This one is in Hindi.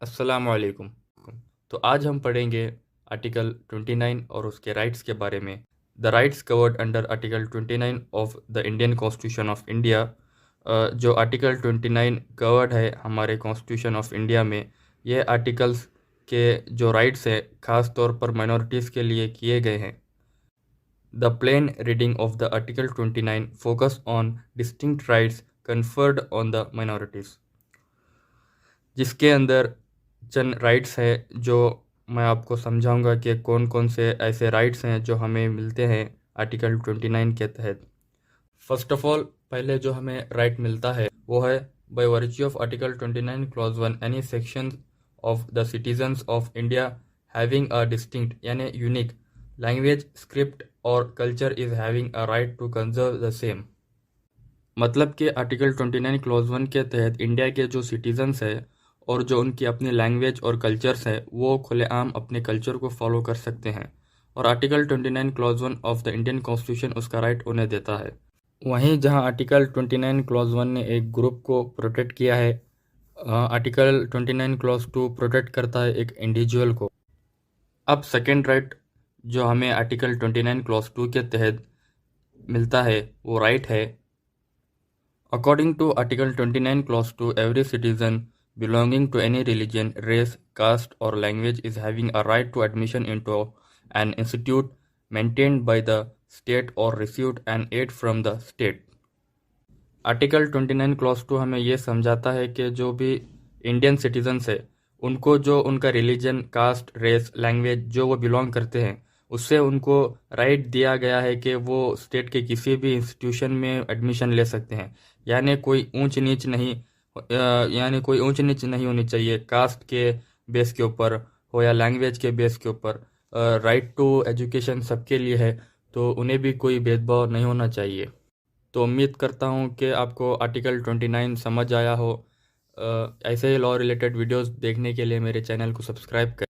अस्सलामु अलैकुम। तो आज हम पढ़ेंगे आर्टिकल 29 और उसके राइट्स के बारे में। The rights covered under article 29 of the Indian constitution of India. जो आर्टिकल 29 कवर्ड है हमारे कॉन्स्टिट्यूशन ऑफ इंडिया में, ये आर्टिकल्स के जो राइट्स हैं ख़ास तौर पर माइनॉरिटीज़ के लिए किए गए हैं। The plain reading of the article 29 focus on distinct rights conferred on the minorities, जिसके अंदर चंद राइट्स हैं जो मैं आपको समझाऊंगा कि कौन कौन से ऐसे राइट्स हैं जो हमें मिलते हैं आर्टिकल 29 के तहत। फर्स्ट ऑफ ऑल, पहले जो हमें राइट मिलता है वो है by virtue of article 29 clause 1 any section of the citizens of India having a distinct यानी यूनिक लैंग्वेज, स्क्रिप्ट और culture is having a right to conserve the same. मतलब कि आर्टिकल 29 क्लॉज 1 के तहत इंडिया के जो सिटीजन्स हैं और जो उनकी अपनी लैंग्वेज और कल्चर्स है वो खुलेआम अपने कल्चर को फॉलो कर सकते हैं, और article 29 clause 1 of the Indian constitution उसका राइट उन्हें देता है। वहीं जहां आर्टिकल 29 क्लॉज 1 ने एक ग्रुप को प्रोटेक्ट किया है, आर्टिकल 29 क्लॉज 2 प्रोटेक्ट करता है एक इंडिविजुअल को। अब सेकेंड राइट जो हमें आर्टिकल 29 क्लॉज 2 के तहत मिलता है वो राइट है, according to article 29 clause 2 every citizen belonging to any religion, race, caste or language is having a right to admission into an institute maintained by the state or received an aid from the state। Article 29 clause 2 हमें ये समझाता है कि जो भी इंडियन सिटीजन्स है उनको जो उनका रिलीजन, कास्ट, रेस, लैंग्वेज जो वो बिलोंग करते हैं उससे उनको राइट दिया गया है कि वो स्टेट के किसी भी इंस्टीट्यूशन में एडमिशन ले सकते हैं। यानी कोई ऊंच नीच नहीं, यानी कोई ऊंच नीच नहीं होनी चाहिए कास्ट के बेस के ऊपर हो या लैंग्वेज के बेस के ऊपर। राइट टू एजुकेशन सबके लिए है, तो उन्हें भी कोई भेदभाव नहीं होना चाहिए। तो उम्मीद करता हूँ कि आपको आर्टिकल 29 समझ आया हो। ऐसे ही लॉ रिलेटेड वीडियोस देखने के लिए मेरे चैनल को सब्सक्राइब करें।